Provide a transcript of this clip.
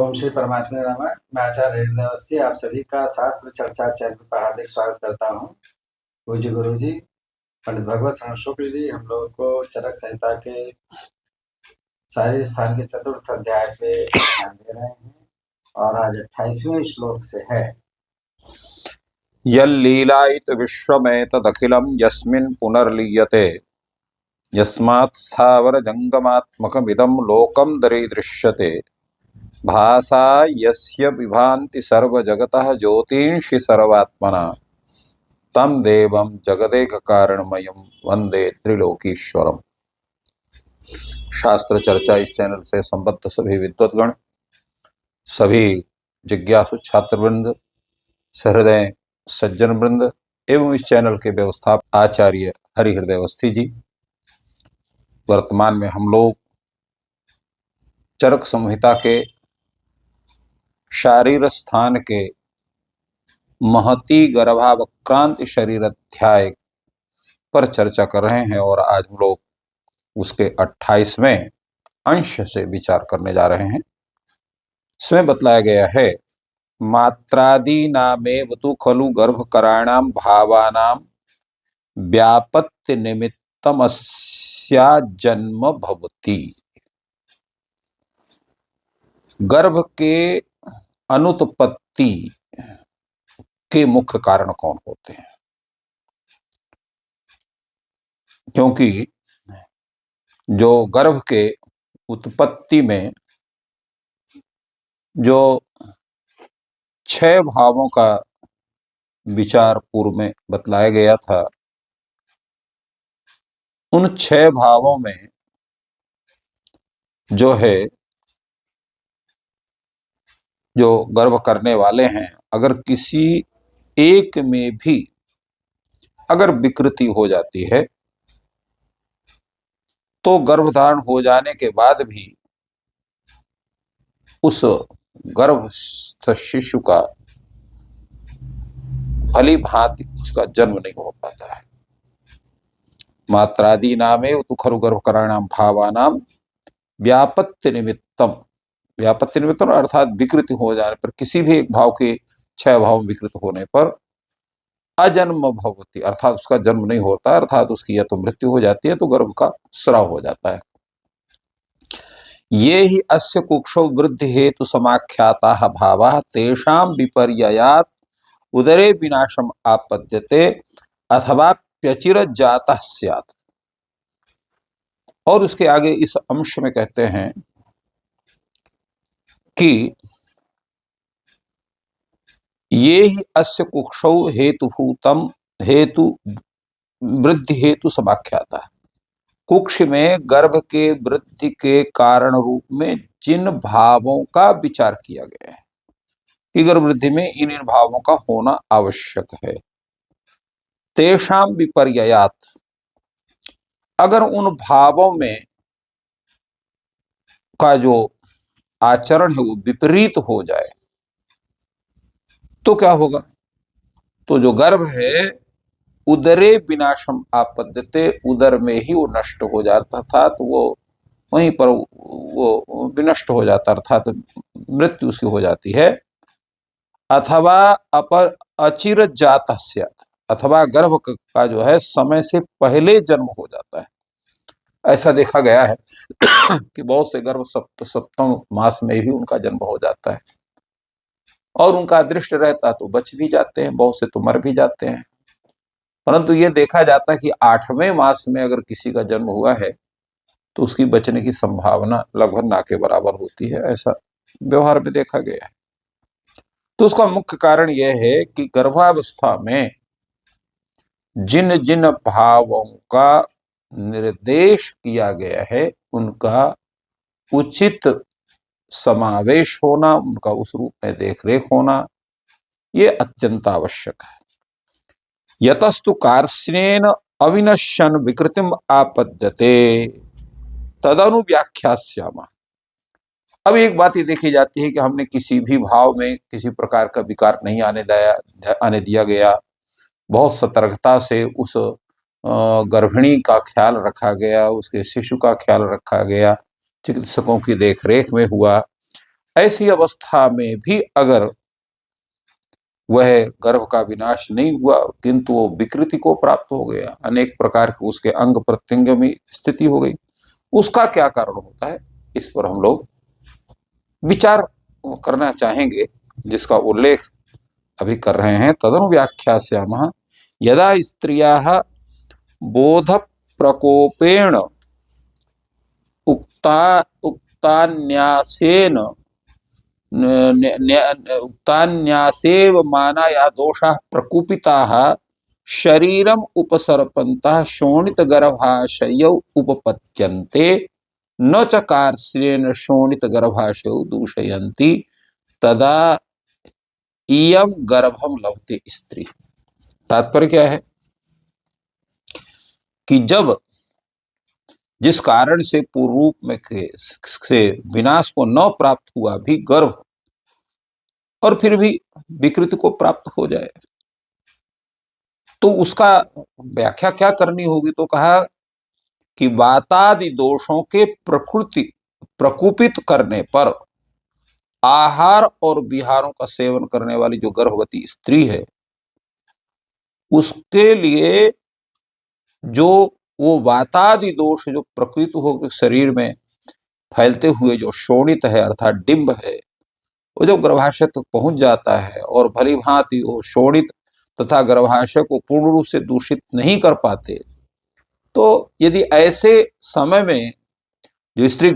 ओम श्री परमात्मा नमः। मैं आचार्य हृदय अवस्थी आप सभी का शास्त्र चर्चा चैनल पर हार्दिक स्वागत करता हूँ। पूज्य गुरु जी पंडित भगवत शरण शुक्ल जी हम लोगों को चरक संहिता के शारीर स्थान के चतुर्थ अध्याय पे ध्यान दे रहे हैं और आज 28वें श्लोक से है। यल्लीलायित विश्वमेतदखिलं यस्मिन् पुनर्लीयते यस्मात् स्थावर जंगमात्मकमिदं लोकं दरीदृश्यते भासा यस्य विभान्ति सर्वजगतः ज्योतिंषि सर्वात्मना तम देवं जगदेक कारणमयं वंदे त्रिलोकीश्वरम। शास्त्र चर्चा इस चैनल से संबद्ध सभी विद्वद्गण, सभी जिज्ञासु छात्रवृंद, सहृदय सज्जन वृंद एवं इस चैनल के व्यवस्थापक आचार्य हरिहृदय अवस्थी जी, वर्तमान में हम लोग चरक संहिता के शारीर स्थान के महती गर्भावक्रांति शरीर अध्याय पर चर्चा कर रहे हैं और आज हम लोग उसके 28वें अंश से विचार करने जा रहे हैं। इसमें बतलाया गया है मात्रादि नामेव तु खलु गर्भकराणां भावानां व्यापत्ति निमित्तमस्या जन्म भवति। गर्भ के अनुत्पत्ति के मुख्य कारण कौन होते हैं? क्योंकि जो गर्भ के उत्पत्ति में जो 6 भावों का विचार पूर्व में बतलाया गया था, उन 6 भावों में जो है जो गर्भ करने वाले हैं, अगर किसी एक में भी अगर विकृति हो जाती है तो गर्भधारण हो जाने के बाद भी उस गर्भस्थ शिशु का भली भांति उसका जन्म नहीं हो पाता है। मात्रादि नामेव तु खलु गर्भकराणां भावानां व्यापत्ति निमित्तम, व्यापत्ति निमित्तम अर्थात विकृति हो जाने पर, किसी भी एक भाव के 6 भाव विकृत होने पर अजन्म भवति अर्थात उसका जन्म नहीं होता, अर्थात उसकी या तो मृत्यु हो जाती है तो गर्भ का स्राव हो जाता है। ये ही अस्य कुक्षौ वृद्धि हेतु समाख्याताः भावाः तेषां विपर्ययात् उदरे विनाशम आपद्यते अथवा प्यचिरत जातः स्यात्। और उसके आगे इस अंश में कहते हैं कि ये ही अस्य कुक्षौ हेतुभूतम हेतु वृद्धि हेतु समाख्याता। कुक्ष में गर्भ के वृद्धि के कारण रूप में जिन भावों का विचार किया गया है कि गर्भ वृद्धि में इन इन भावों का होना आवश्यक है, तेषां विपर्ययात्, अगर उन भावों में का जो आचरण है वो विपरीत हो जाए तो क्या होगा? तो जो गर्भ है उदरे विनाशम आपद्यते, उदर में ही वो नष्ट हो जाता था, तो वो वहीं पर वो विनष्ट हो जाता, अर्थात मृत्यु उसकी हो जाती है। अथवा अपर अचिरत जातः स्यात्, अथवा गर्भ का जो है समय से पहले जन्म हो जाता है। ऐसा देखा गया है कि बहुत से गर्भ सप्तम मास में भी उनका जन्म हो जाता है और उनका अदृष्ट रहता तो बच भी जाते हैं, बहुत से तो मर भी जाते हैं। परंतु ये देखा जाता है कि 8वें मास में अगर किसी का जन्म हुआ है तो उसकी बचने की संभावना लगभग ना के बराबर होती है, ऐसा व्यवहार में देखा गया है। तो उसका मुख्य कारण यह है कि गर्भावस्था में जिन जिन भावों का निर्देश किया गया है उनका उचित समावेश होना, उनका उस रूप में देखरेख होना, ये अत्यंत आवश्यक है। यतस्तु कार्ष्णेन अविनश्यन विकृतिम आपद्यते तदनु व्याख्यास्यामः। अब एक बात ये देखी जाती है कि हमने किसी भी भाव में किसी प्रकार का विकार नहीं आने दिया गया, बहुत सतर्कता से उस गर्भिणी का ख्याल रखा गया, उसके शिशु का ख्याल रखा गया, चिकित्सकों की देखरेख में हुआ ऐसी अवस्था में भी अगर वह गर्भ का विनाश नहीं हुआ किंतु वो विकृति को प्राप्त हो गया, अनेक प्रकार के उसके अंग प्रत्यंग में स्थिति हो गई, उसका क्या कारण होता है, इस पर हम लोग विचार करना चाहेंगे, जिसका उल्लेख अभी कर रहे हैं। तदनु व्याख्यास्यामः यदा स्त्रियाः बोध प्रकोपेण उक्तान्यासेन उक्तान्यासेव माना या दोषाः प्रकुपिताः शरीरम उपसर्पन्तः शोणितगर्भाशयौ उपपद्यन्ते न च कार्श्रेण शोणितगर्भाशयौ दूषयन्ति तदा इयं गर्भम लभते स्त्री। तात्पर्य क्या है कि जब जिस कारण से पूर्व रूप में से विनाश को न प्राप्त हुआ भी गर्भ और फिर भी विकृति को प्राप्त हो जाए तो उसका व्याख्या क्या करनी होगी, तो कहा कि वातादि दोषों के प्रकुपित करने पर आहार और विहारों का सेवन करने वाली जो गर्भवती स्त्री है उसके लिए जो वो वातादि दोष जो प्रकृत हो शरीर में फैलते हुए जो शोणित है अर्थात डिंब है, वो जब गर्भाशय तक पहुंच जाता है और भली भांति वो शोणित तथा गर्भाशय को पूर्ण रूप से दूषित नहीं कर पाते, तो यदि ऐसे समय में जो स्त्री